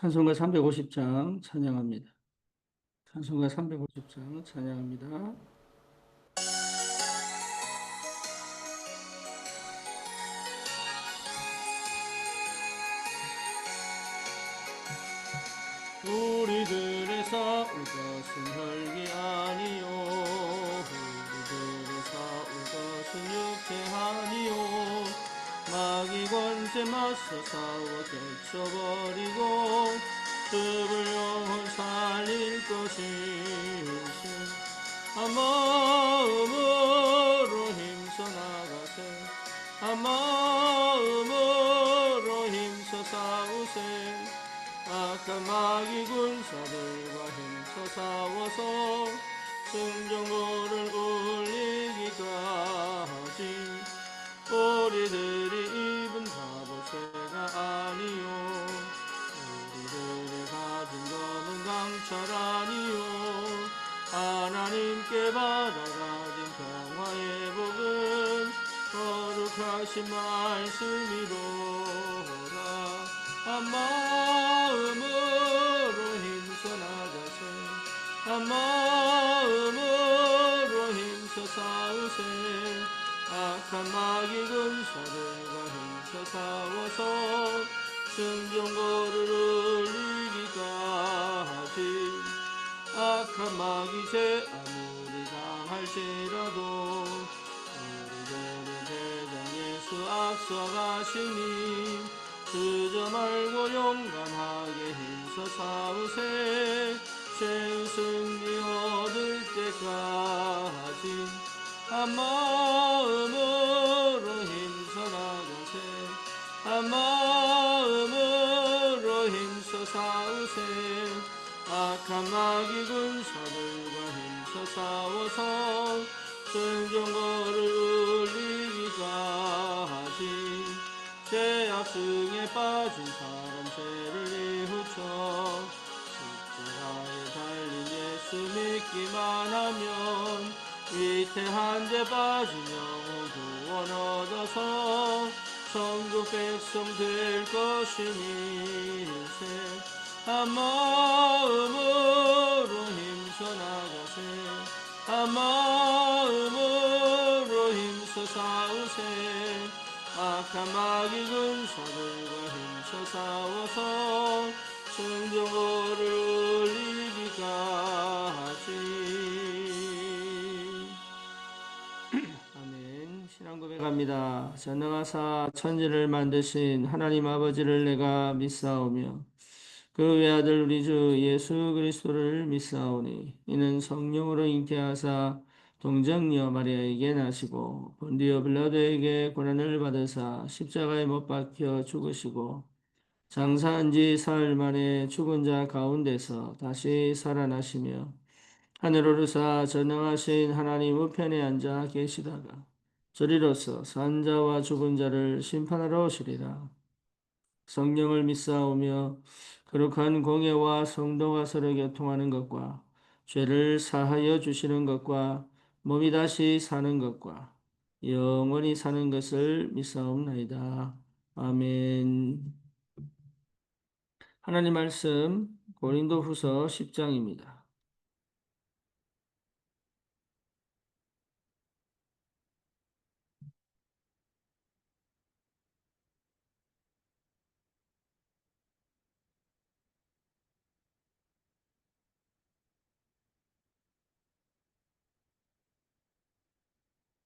찬송가 350장 찬양합니다. 찬송가 350장 찬양합니다. 우리들의 싸울 것은 혈기 아니요 우리들의 싸울 것은 육체 아니요 마귀 권세 맞서 싸워 깨쳐버리고 습을 영혼 살릴 것일세. 한 마음으로 힘써 나가세. 한 마음으로 힘써 싸우세. 악한 마귀 군사들과 힘써 싸워서 승전보를 울리기까지 우리들이 입은 갑옷새가 아니요 우리들이 가진 것은 강철 아니요 하나님께 받아가진 평화의 복은 거룩하신 말씀이로라. 한 마음으로 힘써 나가세. 한 마음으로 힘써 싸우세. 악한 마귀 군사들과 힘써 싸워서 승전거를 울리기까지 악한 마귀 제 아무리 강할지라도 우리들의 대장 예수 앞서가시니 주저 말고 용감하게 힘써 싸우세. 죄의 승리 얻을 때까지 한 마음으로 힘써 나가세. 한 마음으로 힘써 싸우세. 악한 마귀 군사들과 힘써 싸워서 승전거를 울리기까지 죄악승에 빠진 사람 죄를 뉘우쳐 십자가에 달린 예수 믿기만 하면 위태한 데 빠진 영혼 구원 얻어서 천국 백성 될 것이니세. 한 마음으로 힘써 나가세. 한 마음으로 힘써 싸우세. 악한 마귀 군사들과 힘써 싸워서 승전거를 울리기까지. 아멘. 신앙 고백합니다. 전능하사 천지를 만드신 하나님 아버지를 내가 믿사오며 그 외아들 우리 주 예수 그리스도를 믿사오니 이는 성령으로 잉태하사 동정녀 마리아에게 나시고 본디오 빌라도에게 고난을 받으사 십자가에 못 박혀 죽으시고 장사한 지 사흘 만에 죽은 자 가운데서 다시 살아나시며 하늘 오르사 전능하신 하나님 우편에 앉아 계시다가 저리로서 산자와 죽은 자를 심판하러 오시리라. 성령을 믿사오며 거룩한 공예와 성도가 서로 교통하는 것과 죄를 사하여 주시는 것과 몸이 다시 사는 것과 영원히 사는 것을 믿사옵나이다. 아멘. 하나님 말씀 고린도후서 10장입니다.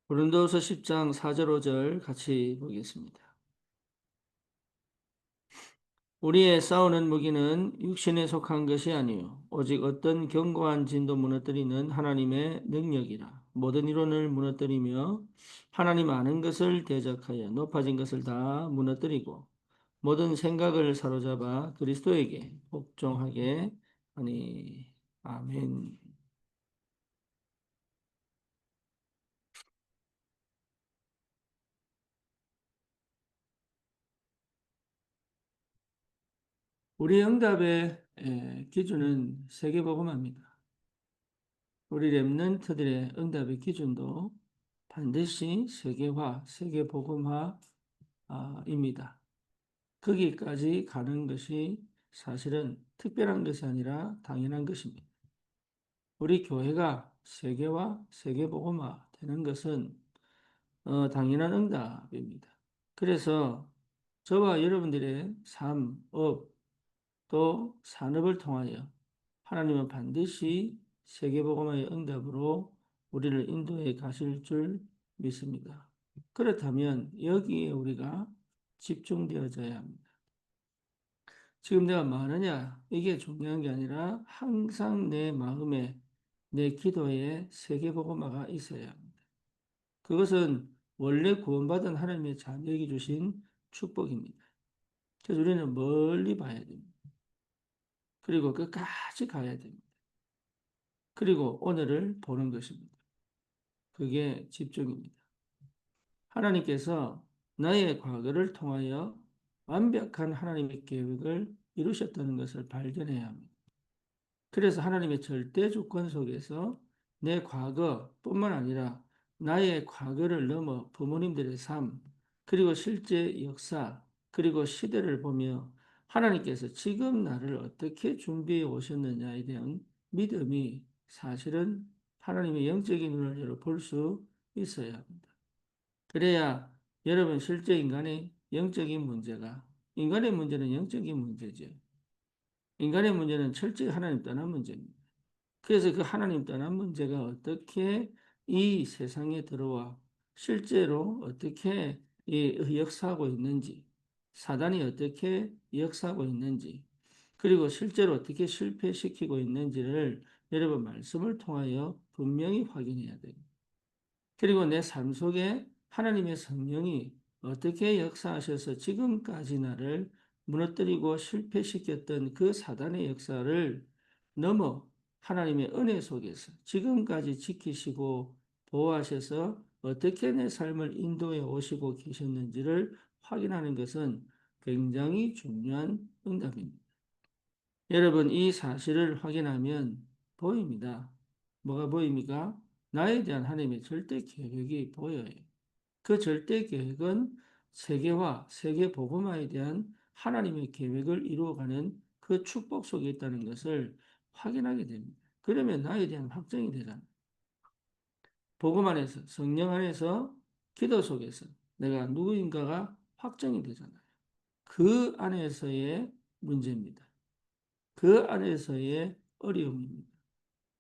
고린도후서 10장 4절 5절 같이 보겠습니다. 우리의 싸우는 무기는 육신에 속한 것이 아니요 오직 어떤 견고한 진도 무너뜨리는 하나님의 능력이라. 모든 이론을 무너뜨리며 하나님 아는 것을 대적하여 높아진 것을 다 무너뜨리고 모든 생각을 사로잡아 그리스도에게 복종하게 하니. 아멘. 우리 응답의 기준은 세계복음화입니다. 우리 렘넌트들의 응답의 기준도 반드시 세계화, 세계복음화입니다. 거기까지 가는 것이 사실은 특별한 것이 아니라 당연한 것입니다. 우리 교회가 세계화, 세계복음화 되는 것은 당연한 응답입니다. 그래서 저와 여러분들의 삶, 업, 또 산업을 통하여 하나님은 반드시 세계복음화의 응답으로 우리를 인도해 가실 줄 믿습니다. 그렇다면 여기에 우리가 집중되어져야 합니다. 지금 내가 뭐 하느냐? 이게 중요한 게 아니라 항상 내 마음에, 내 기도에 세계복음화가 있어야 합니다. 그것은 원래 구원받은 하나님의 자녀에게 주신 축복입니다. 그래서 우리는 멀리 봐야 됩니다. 그리고 끝까지 가야 됩니다. 그리고 오늘을 보는 것입니다. 그게 집중입니다. 하나님께서 나의 과거를 통하여 완벽한 하나님의 계획을 이루셨다는 것을 발견해야 합니다. 그래서 하나님의 절대 주권 속에서 내 과거뿐만 아니라 나의 과거를 넘어 부모님들의 삶, 그리고 실제 역사, 그리고 시대를 보며 하나님께서 지금 나를 어떻게 준비해 오셨느냐에 대한 믿음이 사실은 하나님의 영적인 눈을 열어 볼 수 있어야 합니다. 그래야 여러분 실제 인간의 영적인 문제가, 인간의 문제는 영적인 문제죠. 인간의 문제는 철저히 하나님 떠난 문제입니다. 그래서 그 하나님 떠난 문제가 어떻게 이 세상에 들어와 실제로 어떻게 역사하고 있는지, 사단이 어떻게 역사하고 있는지, 그리고 실제로 어떻게 실패시키고 있는지를 여러분 말씀을 통하여 분명히 확인해야 됩니다. 그리고 내 삶 속에 하나님의 성령이 어떻게 역사하셔서 지금까지 나를 무너뜨리고 실패시켰던 그 사단의 역사를 넘어 하나님의 은혜 속에서 지금까지 지키시고 보호하셔서 어떻게 내 삶을 인도해 오시고 계셨는지를 확인하는 것은 굉장히 중요한 응답입니다. 여러분, 이 사실을 확인하면 보입니다. 뭐가 보입니까? 나에 대한 하나님의 절대 계획이 보여요. 그 절대 계획은 세계화, 세계 복음화에 대한 하나님의 계획을 이루어가는 그 축복 속에 있다는 것을 확인하게 됩니다. 그러면 나에 대한 확정이 되잖아요. 복음 안에서, 성령 안에서, 기도 속에서 내가 누구인가가 확정이 되잖아요. 그 안에서의 문제입니다. 그 안에서의 어려움입니다.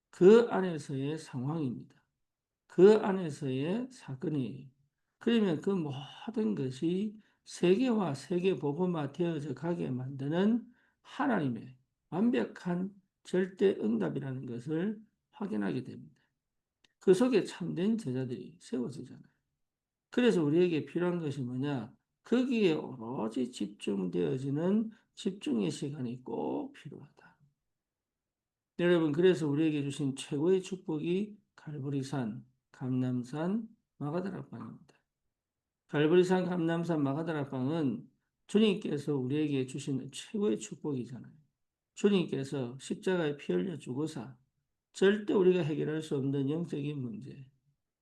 그 안에서의 상황입니다. 그 안에서의 사건이에요. 그러면 그 모든 것이 세계화, 세계복음화 되어져 가게 만드는 하나님의 완벽한 절대 응답이라는 것을 확인하게 됩니다. 그 속에 참된 제자들이 세워지잖아요. 그래서 우리에게 필요한 것이 뭐냐? 거기에 오로지 집중되어지는 집중의 시간이 꼭 필요하다. 여러분, 그래서 우리에게 주신 최고의 축복이 갈보리산, 감람산, 마가다락방입니다. 갈보리산, 감람산, 마가다락방은 주님께서 우리에게 주신 최고의 축복이잖아요. 주님께서 십자가에 피 흘려 주고사 절대 우리가 해결할 수 없는 영적인 문제,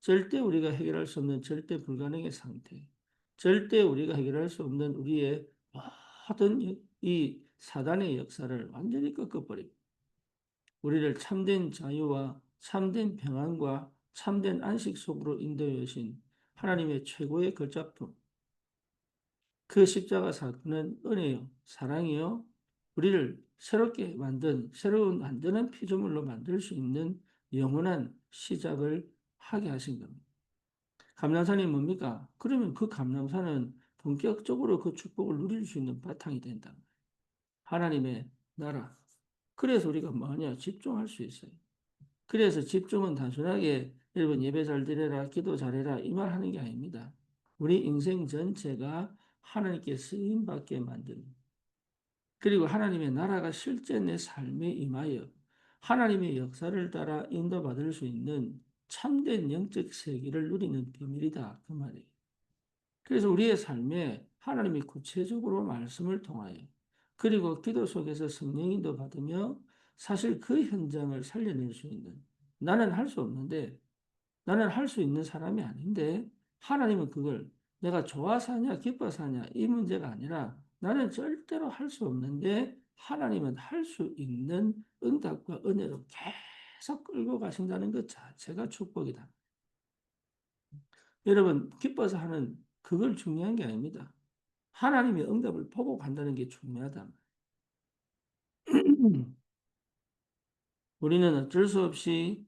절대 우리가 해결할 수 없는 절대 불가능의 상태, 절대 우리가 해결할 수 없는 우리의 모든 이 사단의 역사를 완전히 꺾어버립니다. 우리를 참된 자유와 참된 평안과 참된 안식 속으로 인도해 오신 하나님의 최고의 걸작품, 그 십자가 사건은 은혜요, 사랑이요, 우리를 새롭게 만든, 새로운 완전한 피조물로 만들 수 있는 영원한 시작을 하게 하신 겁니다. 감람산이 뭡니까? 그러면 그 감람산은 본격적으로 그 축복을 누릴 수 있는 바탕이 된다. 하나님의 나라. 그래서 우리가 뭐냐? 집중할 수 있어요. 그래서 집중은 단순하게 여러분 예배 잘 드려라, 기도 잘해라 이 말 하는 게 아닙니다. 우리 인생 전체가 하나님께 쓰임 받게 만드는, 그리고 하나님의 나라가 실제 내 삶에 임하여 하나님의 역사를 따라 인도받을 수 있는 참된 영적 세계를 누리는 비밀이다 그 말이에요. 그래서 우리의 삶에 하나님이 구체적으로 말씀을 통하여 그리고 기도 속에서 성령 인도 받으며 사실 그 현장을 살려낼 수 있는, 나는 할 수 없는데, 나는 할 수 있는 사람이 아닌데 하나님은 그걸 내가 좋아서 하냐 기뻐서 하냐 이 문제가 아니라 나는 절대로 할 수 없는데 하나님은 할 수 있는 응답과 은혜로 계속 끌고 가신다는 것 자체가 축복이다. 여러분, 기뻐서 하는 그걸 중요한 게 아닙니다. 하나님의 응답을 보고 간다는 게 중요하다. 우리는 어쩔 수 없이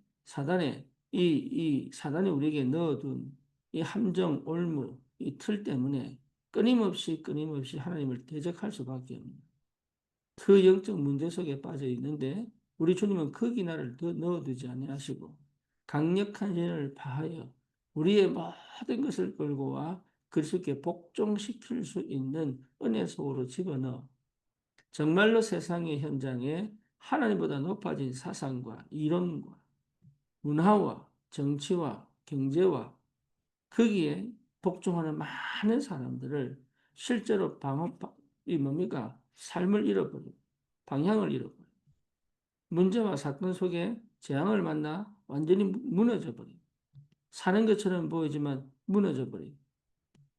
이 사단이 우리에게 넣어둔 이 함정, 올무, 이 틀 때문에 끊임없이 하나님을 대적할 수밖에 없는 그 영적 문제 속에 빠져 있는데 우리 주님은 거기 나를 더 넣어두지 아니하시고 강력한 신을 파하여 우리의 모든 것을 끌고 와 그리스도께 복종시킬 수 있는 은혜 속으로 집어넣어 정말로 세상의 현장에 하나님보다 높아진 사상과 이론과 문화와 정치와 경제와 거기에 복종하는 많은 사람들을 실제로 이 뭡니까? 삶을 잃어버리고 방향을 잃어버리고 문제와 사건 속에 재앙을 만나 완전히 무너져 버리고 사는 것처럼 보이지만 무너져 버리고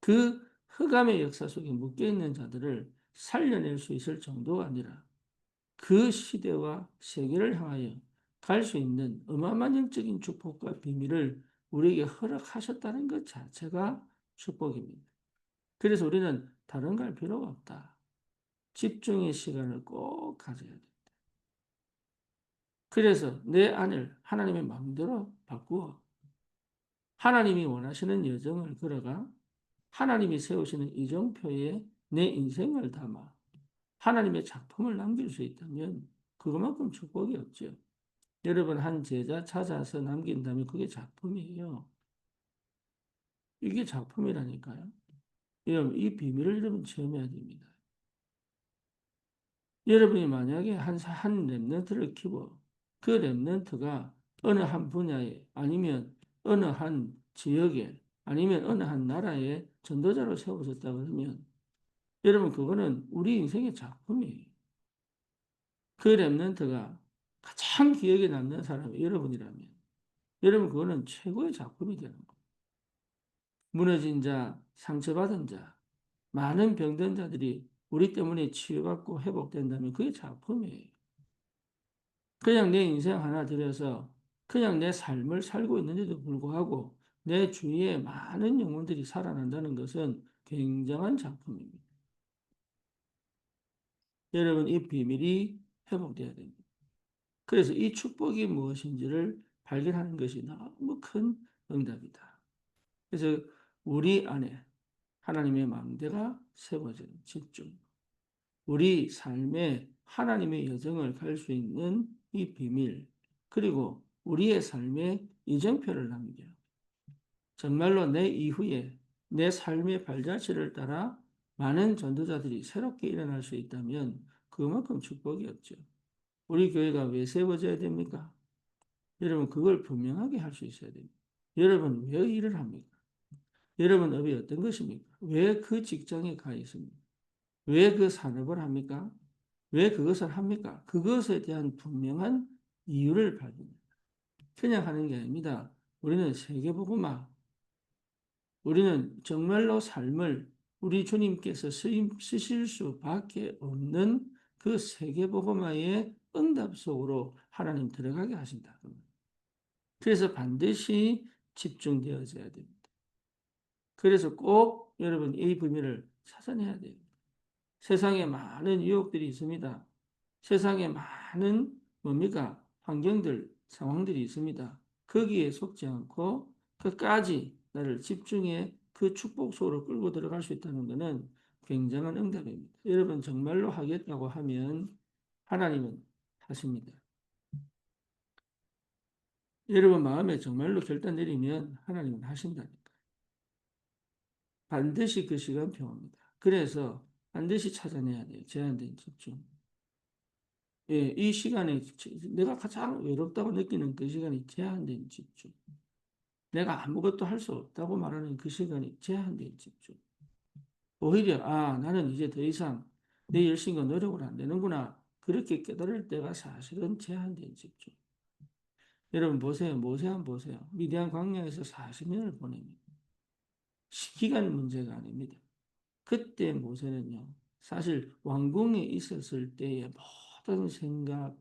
그 흑암의 역사 속에 묶여 있는 자들을 살려낼 수 있을 정도가 아니라 그 시대와 세계를 향하여 갈 수 있는 어마어마한 영적인 축복과 비밀을 우리에게 허락하셨다는 것 자체가 축복입니다. 그래서 우리는 다른 걸 필요가 없다. 집중의 시간을 꼭 가져야 돼. 그래서 내 안을 하나님의 마음대로 바꾸어 하나님이 원하시는 여정을 걸어가 하나님이 세우시는 이정표에 내 인생을 담아 하나님의 작품을 남길 수 있다면 그것만큼 축복이 없죠. 여러분 한 제자 찾아서 남긴다면 그게 작품이에요. 이게 작품이라니까요. 여러분 이 비밀을 여러분 체험해야 됩니다. 여러분이 만약에 한 랩런트를 키워 그 랩런트가 어느 한 분야에 아니면 어느 한 지역에 아니면 어느 한 나라에 전도자로 세워졌다 그러면 여러분 그거는 우리 인생의 작품이에요. 그 랩런트가 가장 기억에 남는 사람이 여러분이라면 여러분 그거는 최고의 작품이 되는 거예요. 무너진 자, 상처받은 자, 많은 병든 자들이 우리 때문에 치유받고 회복된다면 그게 작품이에요. 그냥 내 인생 하나 들여서 그냥 내 삶을 살고 있는데도 불구하고 내 주위에 많은 영혼들이 살아난다는 것은 굉장한 작품입니다. 여러분, 이 비밀이 회복되어야 됩니다. 그래서 이 축복이 무엇인지를 발견하는 것이 너무 큰 응답이다. 그래서 우리 안에 하나님의 망대가 세워진 집중, 우리 삶에 하나님의 여정을 갈 수 있는 이 비밀, 그리고 우리의 삶에 이정표를 남겨. 정말로 내 이후에 내 삶의 발자취를 따라 많은 전도자들이 새롭게 일어날 수 있다면 그만큼 축복이었죠. 우리 교회가 왜 세워져야 됩니까? 여러분 그걸 분명하게 할 수 있어야 됩니다. 여러분 왜 일을 합니까? 여러분 업이 어떤 것입니까? 왜 그 직장에 가 있습니까? 왜 그 산업을 합니까? 왜 그것을 합니까? 그것에 대한 분명한 이유를 발견합니다. 그냥 하는 게 아닙니다. 우리는 세계복음화, 우리는 정말로 삶을 우리 주님께서 쓰실 수밖에 없는 그 세계복음화의 응답 속으로 하나님 들어가게 하신다. 그래서 반드시 집중되어져야 됩니다. 그래서 꼭 여러분 이 비밀을 찾아내야 돼요. 세상에 많은 유혹들이 있습니다. 세상에 많은 뭡니까? 환경들, 상황들이 있습니다. 거기에 속지 않고 끝까지 나를 집중해 그 축복 속으로 끌고 들어갈 수 있다는 것은 굉장한 응답입니다. 여러분 정말로 하겠다고 하면 하나님은 하십니다. 여러분 마음에 정말로 결단 내리면 하나님은 하신다니까. 반드시 그 시간표 옵니다. 그래서 반드시 찾아내야 돼요. 제한된 집중. 예, 이 시간에 내가 가장 외롭다고 느끼는 그 시간이 제한된 집중. 내가 아무것도 할 수 없다고 말하는 그 시간이 제한된 집중. 오히려 나는 이제 더 이상 내 열심과 노력을 안 되는구나. 그렇게 깨달을 때가 사실은 제한된 집중. 여러분 보세요. 모세 한번 보세요. 미디안 광야에서 40년을 보냅니다. 기간 문제가 아닙니다. 그때 모세는요. 사실 왕궁에 있었을 때의 모든 생각,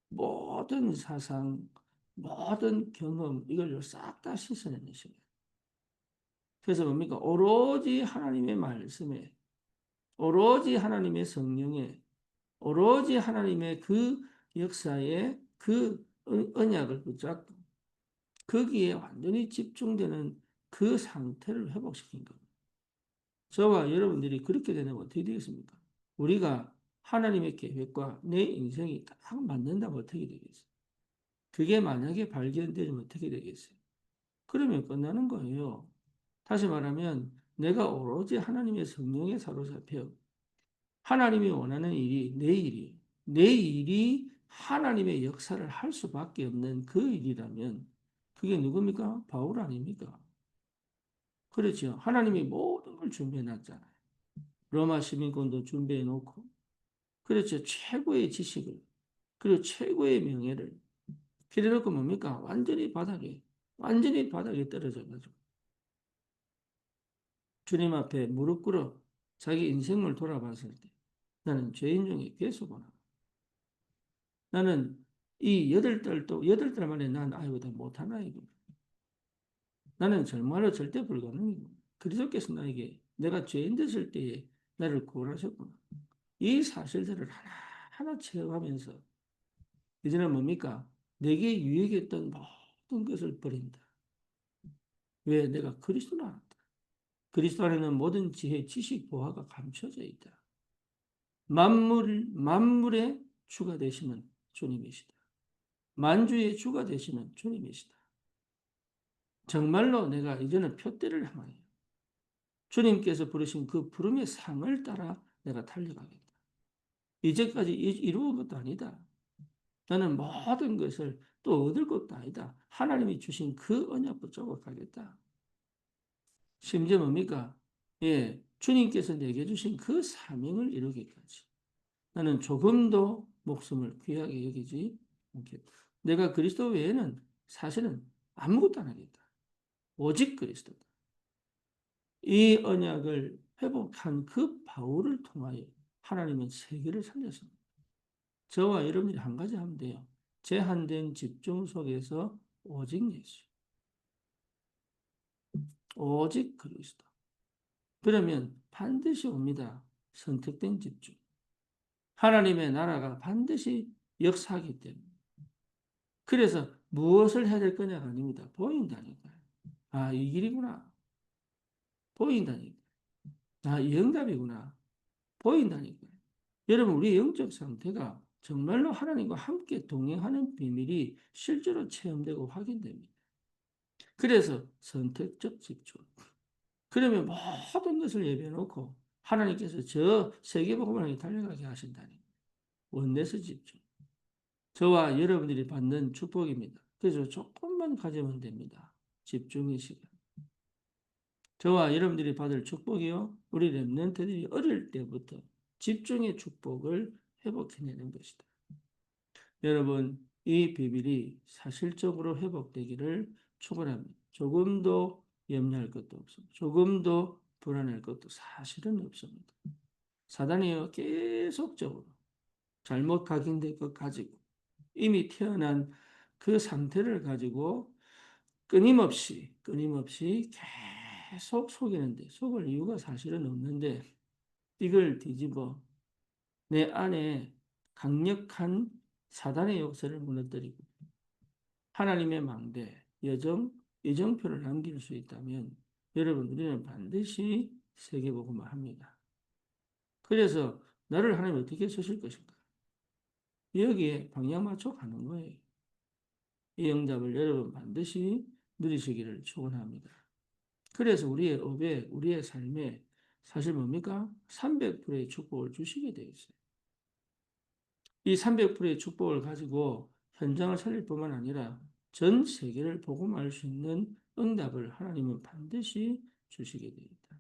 모든 사상, 모든 경험 이걸 싹 다 씻어내는 시간. 그래서 뭡니까? 오로지 하나님의 말씀에, 오로지 하나님의 성령에, 오로지 하나님의 그 역사에 그 언약을 붙잡고 거기에 완전히 집중되는 그 상태를 회복시킨 겁니다. 저와 여러분들이 그렇게 되면 어떻게 되겠습니까? 우리가 하나님의 계획과 내 인생이 딱 맞는다면 어떻게 되겠어요? 그게 만약에 발견되면 어떻게 되겠어요? 그러면 끝나는 거예요. 다시 말하면 내가 오로지 하나님의 성령에 사로잡혀 하나님이 원하는 일이 내 일이에요. 내 일이 하나님의 역사를 할 수밖에 없는 그 일이라면 그게 누굽니까? 바울 아닙니까? 그렇죠. 하나님이 모든 걸 준비해 놨잖아요. 로마 시민권도 준비해 놓고 그렇죠. 최고의 지식을 그리고 최고의 명예를 그래놓고 뭡니까? 완전히 바닥에 떨어져 가지고 주님 앞에 무릎 꿇어 자기 인생을 돌아봤을 때 나는 죄인 중에 괴수구나. 나는 이 8달 만에 난 아이보다 못한 아이구나. 나는 정말로 절대 불가능이구나. 그리스도께서 나에게 내가 죄인 됐을 때에 나를 구원하셨구나. 이 사실들을 하나하나 체험하면서 이제는 뭡니까? 내게 유익했던 모든 것을 버린다. 왜? 내가 그리스도를 알았다. 그리스도 안에는 모든 지혜, 지식, 보화가 감춰져 있다. 만물의 주가 되시는 주님이시다. 만주의 주가 되시는 주님이시다. 정말로 내가 이제는 표대를 향하여 주님께서 부르신 그 부름의 상을 따라 내가 달려가겠다. 이제까지 이루은 것도 아니다. 나는 모든 것을 또 얻을 것도 아니다. 하나님이 주신 그 언약 붙잡고 가겠다. 심지어 뭡니까? 예, 주님께서 내게 주신 그 사명을 이루기까지. 나는 조금도 목숨을 귀하게 여기지 않겠다. 내가 그리스도 외에는 사실은 아무것도 안 하겠다. 오직 그리스도다. 이 언약을 회복한 그 바울을 통하여 하나님은 세계를 살렸습니다. 저와 여러분이 한 가지 하면 돼요. 제한된 집중 속에서 오직 예수, 오직 그리스도. 그러면 반드시 옵니다. 선택된 집중. 하나님의 나라가 반드시 역사하기 때문에. 그래서 무엇을 해야 될 거냐가 아닙니다. 보인다니까요. 아, 이 길이구나. 보인다니까. 아, 이 응답이구나. 보인다니까요. 여러분, 우리 영적 상태가 정말로 하나님과 함께 동행하는 비밀이 실제로 체험되고 확인됩니다. 그래서 선택적 집중. 그러면 모든 것을 예배해놓고 하나님께서 저 세계복음을 향해 달려가게 하신다니. 원내서 집중. 저와 여러분들이 받는 축복입니다. 그래서 조금만 가지면 됩니다. 집중의 시간. 저와 여러분들이 받을 축복이요. 우리 렘넌트들이 어릴 때부터 집중의 축복을 회복해내는 것이다. 여러분, 이 비밀이 사실적으로 회복되기를 축원합니다. 조금도 염려할 것도 없습니다. 조금도 불안할 것도 사실은 없습니다. 사단이요 계속적으로 잘못 각인된 것 가지고 이미 태어난 그 상태를 가지고 끊임없이 계속 속이는데 속을 이유가 사실은 없는데 이걸 뒤집어 내 안에 강력한 사단의 역사를 무너뜨리고 하나님의 망대, 예정표를 남길 수 있다면 여러분 우리는 반드시 세계복음을 합니다. 그래서 나를 하나님 어떻게 쓰실 것인가? 여기에 방향 맞춰 가는 거예요. 이 응답을 여러분 반드시 누리시기를 축원합니다. 그래서 우리의 업에 우리의 삶에 사실 뭡니까? 300%의 축복을 주시게 되어 있어요. 이 300%의 축복을 가지고 현장을 살릴 뿐만 아니라 전 세계를 복음할 수 있는 응답을 하나님은 반드시 주시게 되어 있다.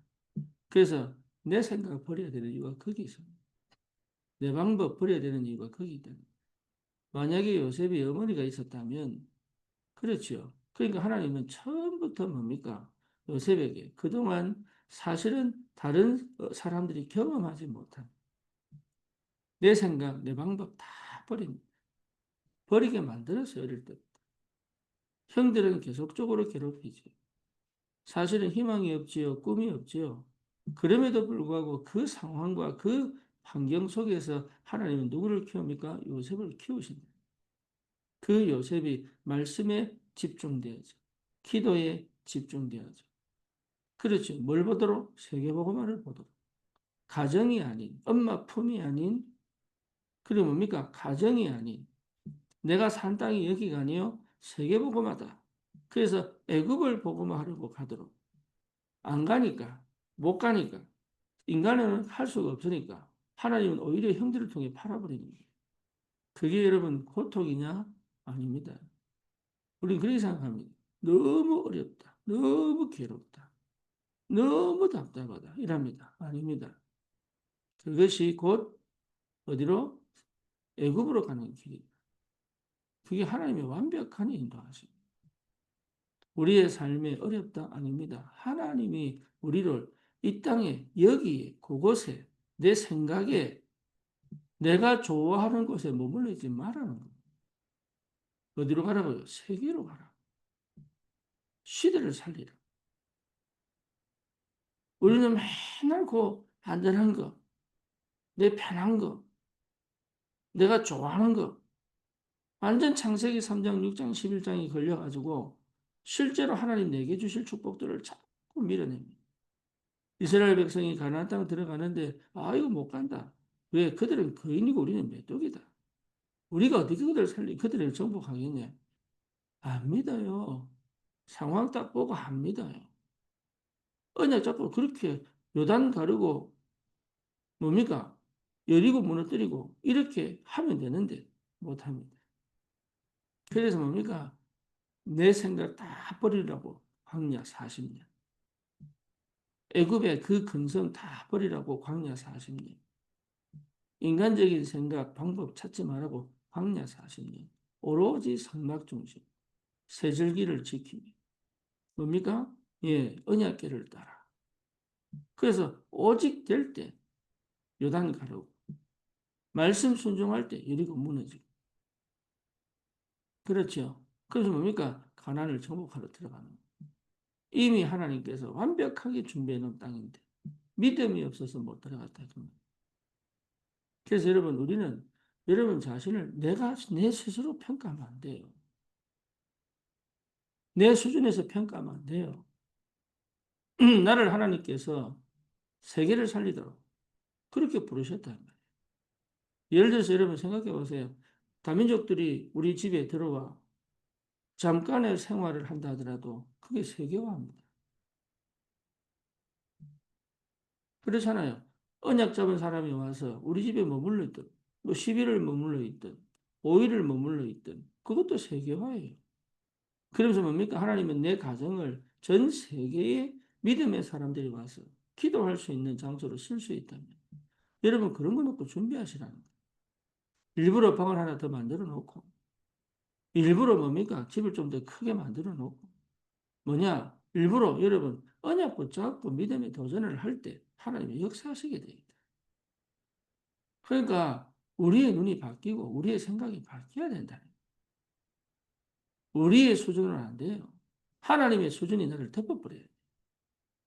그래서 내 생각을 버려야 되는 이유가 거기 있습니다. 내 방법 버려야 되는 이유가 거기 있다. 만약에 요셉이 어머니가 있었다면 그렇죠. 그러니까 하나님은 처음부터 뭡니까? 요셉에게 그동안 사실은 다른 사람들이 경험하지 못한 내 생각, 내 방법 다 버립니다. 버리게 만들었어요, 어릴 때. 형들은 계속적으로 괴롭히지. 사실은 희망이 없지요, 꿈이 없지요. 그럼에도 불구하고 그 상황과 그 환경 속에서 하나님은 누구를 키웁니까? 요셉을 키우신다. 그 요셉이 말씀에 집중되어져. 기도에 집중되어져. 그렇죠. 뭘 보도록? 세계복음화를 보도록. 가정이 아닌, 엄마 품이 아닌, 그리고 뭡니까? 가정이 아닌, 내가 산 땅이 여기가 아니요 세계복음화다. 그래서 애굽을 복음화하려고 가도록. 안 가니까, 못 가니까, 인간은 할 수가 없으니까 하나님은 오히려 형들을 통해 팔아버리는 거예요. 그게 여러분 고통이냐? 아닙니다. 우리는 그렇게 생각합니다. 너무 어렵다. 너무 괴롭다. 너무 답답하다. 이랍니다. 아닙니다. 그것이 곧 어디로? 애굽으로 가는 길이다. 그게 하나님의 완벽한 인도하심. 우리의 삶에 어렵다? 아닙니다. 하나님이 우리를 이 땅에, 여기에, 그곳에, 내 생각에, 내가 좋아하는 곳에 머물러 있지 말라는 거예요. 어디로 가라고요? 세계로 가라. 시대를 살리라. 우리는 맨날 그 안전한 거, 내 편한 거, 내가 좋아하는 거, 완전 창세기 3장, 6장, 11장이 걸려가지고 실제로 하나님 내게 주실 축복들을 자꾸 밀어냅니다. 이스라엘 백성이 가나안 땅 들어가는데 아 이거 못 간다. 왜? 그들은 거인이고 우리는 메뚜기다. 우리가 어떻게 그들을 그들을 정복하겠냐? 안 믿어요. 상황 딱 보고 안 믿어요. 언약 잡고 그렇게 요단 가르고 뭡니까? 여리고 무너뜨리고 이렇게 하면 되는데 못합니다. 그래서 뭡니까? 내 생각 다 버리라고 광야 40년. 애굽의 그 근성 다 버리라고 광야 40년. 인간적인 생각, 방법 찾지 말라고 광야 40년. 오로지 성막 중심. 세절기를 지키기. 뭡니까? 예, 언약궤를 따라. 그래서 오직 될 때 요단 가르고 말씀 순종할 때 여리고 무너지고. 그렇죠. 그래서 뭡니까? 가나안을 정복하러 들어가는 거예요. 이미 하나님께서 완벽하게 준비해 놓은 땅인데 믿음이 없어서 못 들어갔다. 그래서 여러분 우리는 여러분 자신을 내 스스로 평가하면 안 돼요. 내 수준에서 평가하면 안 돼요. 나를 하나님께서 세계를 살리도록 그렇게 부르셨다는 거예요. 예를 들어서 여러분 생각해 보세요. 다민족들이 우리 집에 들어와 잠깐의 생활을 한다 하더라도 그게 세계화입니다. 그렇잖아요. 언약 잡은 사람이 와서 우리 집에 머물러 있든 뭐 10일을 머물러 있든 5일을 머물러 있든 그것도 세계화예요. 그러면서 뭡니까? 하나님은 내 가정을 전 세계의 믿음의 사람들이 와서 기도할 수 있는 장소로 쓸 수 있다면 여러분 그런 거 놓고 준비하시라는 거예요. 일부러 방을 하나 더 만들어 놓고 일부러 뭡니까? 집을 좀 더 크게 만들어 놓고 뭐냐? 일부러 여러분 언약 붙잡고 믿음의 도전을 할 때 하나님이 역사하시게 됩니다. 그러니까 우리의 눈이 바뀌고 우리의 생각이 바뀌어야 된다. 우리의 수준은 안 돼요. 하나님의 수준이 나를 덮어버려요.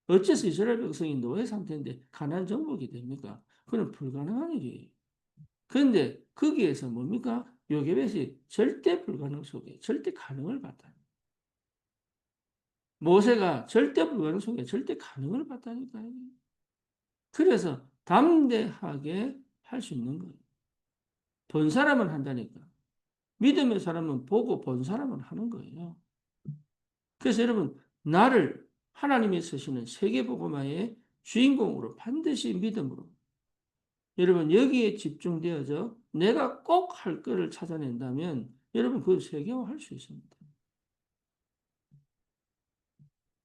어째서 이스라엘 백성이 노예 상태인데 가나안 정복이 됩니까? 그건 불가능한 일이에요. 그런데 거기에서 뭡니까? 요게벳이 절대 불가능 속에 절대 가능을 봤다. 모세가 절대 불가능 속에 절대 가능을 봤다니까요. 그래서 담대하게 할 수 있는 거예요. 본 사람은 한다니까. 믿음의 사람은 보고 본 사람은 하는 거예요. 그래서 여러분, 나를 하나님이 쓰시는 세계복음화의 주인공으로 반드시 믿음으로 여러분 여기에 집중되어져 내가 꼭 할 거를 찾아낸다면 여러분 그 세계화 할 수 있습니다.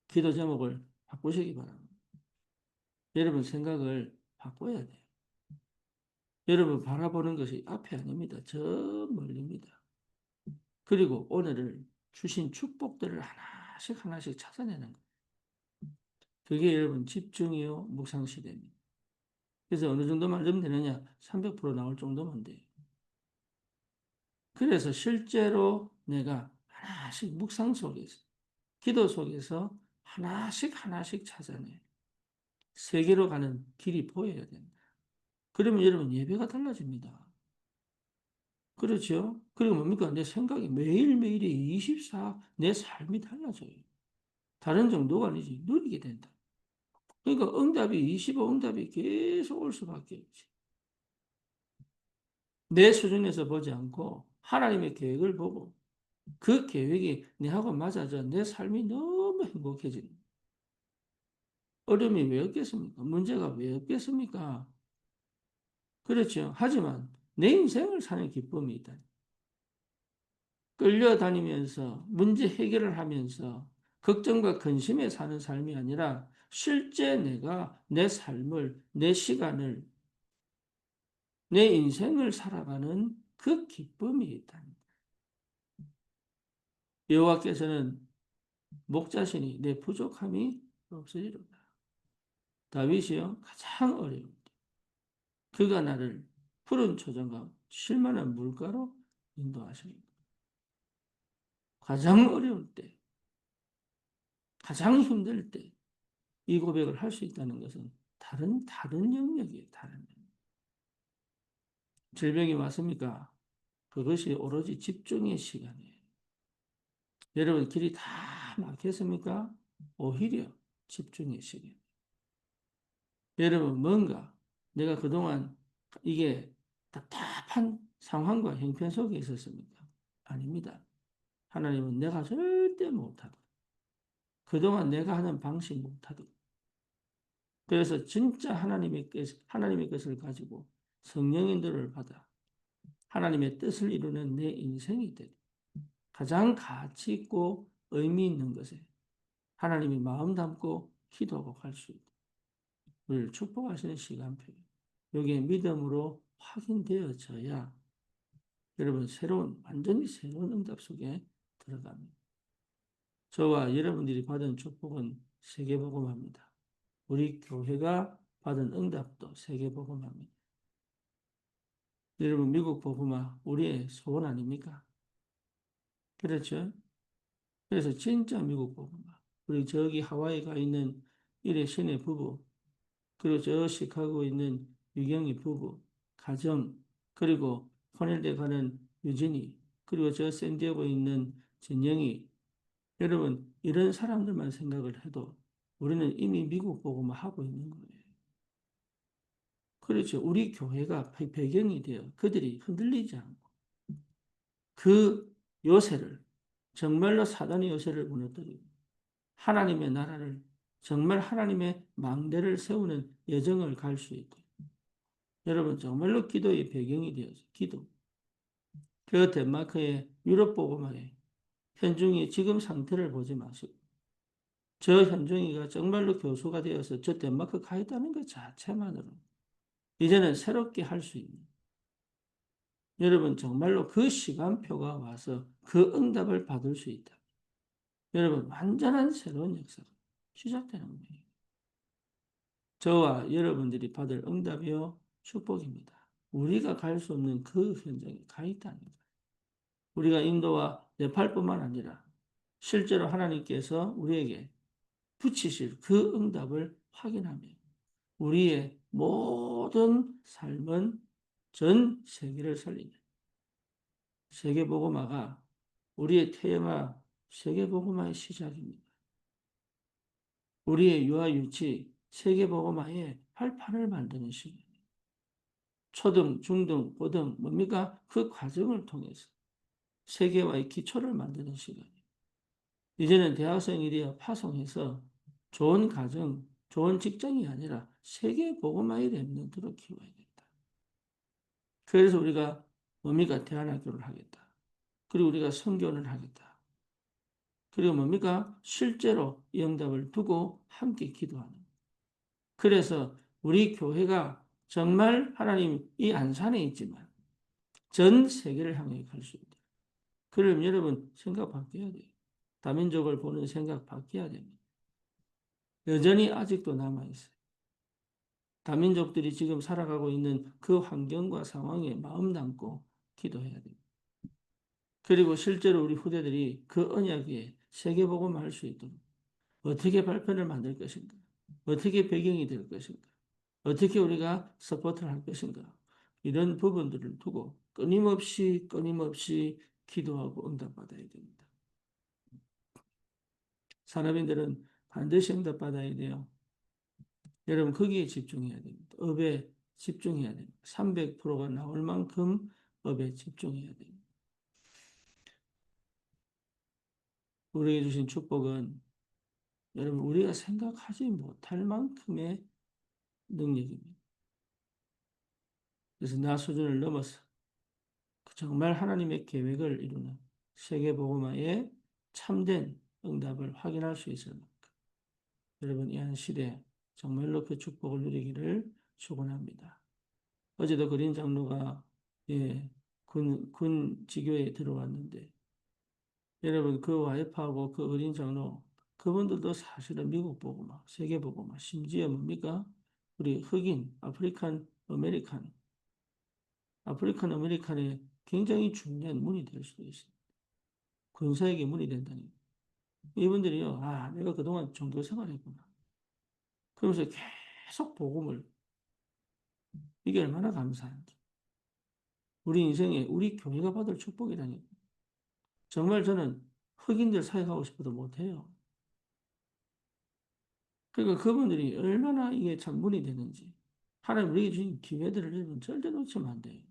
기도 제목을 바꾸시기 바랍니다. 여러분 생각을 바꿔야 돼요. 여러분 바라보는 것이 앞이 아닙니다. 저 멀리입니다. 그리고 오늘을 주신 축복들을 하나씩 하나씩 찾아내는 거예요. 그게 여러분 집중이요 묵상 시대입니다. 그래서 어느 정도만 좀 되느냐? 300% 나올 정도면 돼요. 그래서 실제로 내가 하나씩 묵상 속에서, 기도 속에서 하나씩 하나씩 찾아내. 세계로 가는 길이 보여야 된다. 그러면 여러분 예배가 달라집니다. 그렇죠? 그리고 뭡니까? 내 생각이 매일매일이 24, 내 삶이 달라져요. 다른 정도가 아니지. 누리게 된다. 그러니까 응답이 25 응답이 계속 올 수밖에 없지. 내 수준에서 보지 않고 하나님의 계획을 보고 그 계획이 내하고 맞아져 내 삶이 너무 행복해지는 거예요. 어려움이 왜 없겠습니까? 문제가 왜 없겠습니까? 그렇죠. 하지만 내 인생을 사는 기쁨이 있다. 끌려다니면서 문제 해결을 하면서 걱정과 근심에 사는 삶이 아니라 실제 내가 내 삶을, 내 시간을, 내 인생을 살아가는 그 기쁨이 있다. 여호와께서는 목자시니 내 부족함이 없으리로다. 다윗이요 가장 어려울 때 그가 나를 푸른 초장과 쉴만한 물가로 인도하십니다. 가장 어려울 때, 가장 힘들 때 이 고백을 할 수 있다는 것은 다른 영역이에요. 다른 영역. 질병이 왔습니까? 그것이 오로지 집중의 시간이에요. 여러분 길이 다 막혔습니까? 오히려 집중의 시간. 여러분 뭔가 내가 그동안 이게 답답한 상황과 형편 속에 있었습니까? 아닙니다. 하나님은 내가 절대 못하다. 그동안 내가 하는 방식 못하다. 그래서 진짜 하나님의 것을 가지고 성령인들을 받아 하나님의 뜻을 이루는 내 인생이 되고 가장 가치 있고 의미 있는 것에 하나님이 마음 담고 기도하고 갈 수 있다. 우리를 축복하시는 시간표예요. 여기에 믿음으로 확인되어져야 여러분 완전히 새로운 응답 속에 들어갑니다. 저와 여러분들이 받은 축복은 세계복음합니다. 우리 교회가 받은 응답도 세계복음합니다. 여러분 미국 복음화 우리의 소원 아닙니까? 그렇죠? 그래서 진짜 미국 복음화. 우리 저기 하와이 가 있는 일의 신의 부부, 그리고 저 시카고에 있는 유경희 부부, 가정, 그리고 코넬대 가는 유진이, 그리고 저 샌디에고에 있는 진영이, 여러분 이런 사람들만 생각을 해도 우리는 이미 미국 복음화 하고 있는 거예요. 그렇죠. 우리 교회가 배경이 되어 그들이 흔들리지 않고 그 요새를 정말로 사단의 요새를 무너뜨리고 하나님의 나라를 정말 하나님의 망대를 세우는 여정을 갈 수 있고 여러분 정말로 기도의 배경이 되어서 기도 그 덴마크의 유럽 복음화에 현중이 지금 상태를 보지 마시고 저 현중이가 정말로 교수가 되어서 저 덴마크 가 있다는 것 자체만으로 이제는 새롭게 할 수 있는 여러분 정말로 그 시간표가 와서 그 응답을 받을 수 있다. 여러분 완전한 새로운 역사가 시작되는 거예요. 저와 여러분들이 받을 응답이요 축복입니다. 우리가 갈 수 없는 그 현장에 가 있다는 거예요. 우리가 인도와 네팔뿐만 아니라 실제로 하나님께서 우리에게 붙이실 그 응답을 확인하며 우리의 모든 삶은 전 세계를 살리는 세계복음화가 우리의 태영아 세계복음화의 시작입니다. 우리의 유아 유치 세계복음화의 발판을 만드는 시간. 초등, 중등, 고등 뭡니까? 그 과정을 통해서 세계화의 기초를 만드는 시간이에요. 이제는 대학생이 되어 파송해서 좋은 가정, 좋은 직장이 아니라 세계복음화의 렘넌트로 키워야겠다. 그래서 우리가 뭡니까? 대안학교를 하겠다. 그리고 우리가 선교를 하겠다. 그리고 뭡니까? 실제로 이 응답을 두고 함께 기도하는. 그래서 우리 교회가 정말 하나님 이 안산에 있지만 전 세계를 향해 갈 수 있다. 그럼 여러분 생각 바뀌어야 돼요. 다민족을 보는 생각 바뀌어야 됩니다. 여전히 아직도 남아있어요. 다민족들이 지금 살아가고 있는 그 환경과 상황에 마음 담고 기도해야 됩니다. 그리고 실제로 우리 후대들이 그 언약에 세계복음을 할 수 있도록 어떻게 발편을 만들 것인가? 어떻게 배경이 될 것인가? 어떻게 우리가 서포트를 할 것인가? 이런 부분들을 두고 끊임없이 기도하고 응답받아야 됩니다. 산업인들은 반드시 응답받아야 돼요. 여러분 거기에 집중해야 됩니다. 업에 집중해야 됩니다. 300%가 나올 만큼 업에 집중해야 됩니다. 우리에게 주신 축복은 여러분 우리가 생각하지 못할 만큼의 능력입니다. 그래서 나 수준을 넘어서 정말 하나님의 계획을 이루는 세계복음화의 참된 응답을 확인할 수 있을 만큼 여러분 이 한 시대 정말로 그 축복을 누리기를 축원합니다. 어제도 그린 장로가 군 지교에 들어왔는데 여러분 그 와이프하고 그 어린 장로 그분들도 사실은 미국 복음화, 세계 복음화, 심지어 뭡니까? 우리 흑인, 아프리칸 아메리칸의 굉장히 중요한 문이 될 수도 있습니다. 군사에게 문이 된다니. 이분들이요, 아, 내가 그동안 종교 생활했구나. 그러면서 계속 복음을, 이게 얼마나 감사한지. 우리 인생에 우리 교회가 받을 축복이라니까. 정말 저는 흑인들 사역하고 싶어도 못해요. 그러니까 그분들이 얼마나 이게 참 문이 되는지. 하나님 우리에게 주신 기회들을 여러분 절대 놓치면 안 돼요.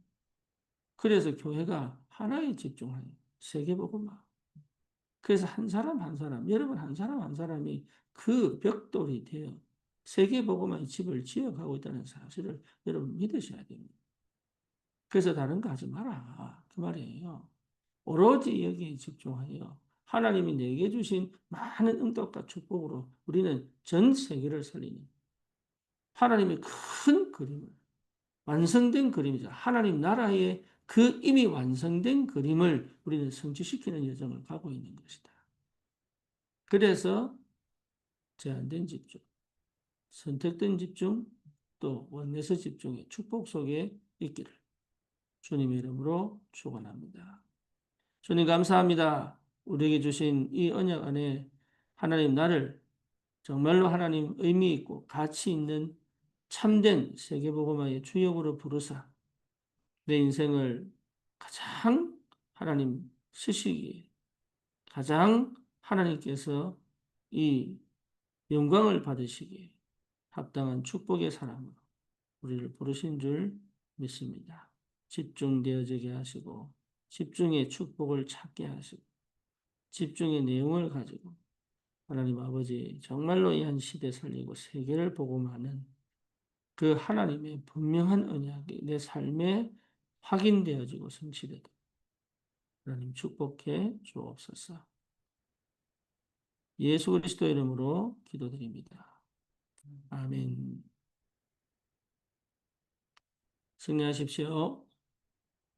그래서 교회가 하나에 집중하는 세계복음화. 그래서 한 사람 한 사람, 여러분 한 사람 한 사람이 그 벽돌이 되어 세계복음화의 집을 지어가고 있다는 사실을 여러분 믿으셔야 됩니다. 그래서 다른 거 하지 마라. 그 말이에요. 오로지 여기에 집중하여 하나님이 내게 주신 많은 응답과 축복으로 우리는 전 세계를 살리는 하나님의 큰 그림을 완성된 그림이죠. 하나님 나라의 그 이미 완성된 그림을 우리는 성취시키는 여정을 가고 있는 것이다. 그래서 제한된 집중, 선택된 집중, 또 원내서 집중의 축복 속에 있기를 주님의 이름으로 축원합니다. 주님 감사합니다. 우리에게 주신 이 언약 안에 하나님 나를 정말로 하나님 의미 있고 가치 있는 참된 세계복음화의 주역으로 부르사 내 인생을 가장 하나님 쓰시기에 가장 하나님께서 이 영광을 받으시기에 합당한 축복의 사람으로 우리를 부르신 줄 믿습니다. 집중되어지게 하시고 집중의 축복을 찾게 하시고 집중의 내용을 가지고 하나님 아버지 정말로 이 한 시대 살리고 세계를 복음하는 그 하나님의 분명한 언약이 내 삶에 확인되어지고 성취되도록 하나님 축복해 주옵소서. 예수 그리스도 이름으로 기도드립니다. 아멘. 승리하십시오.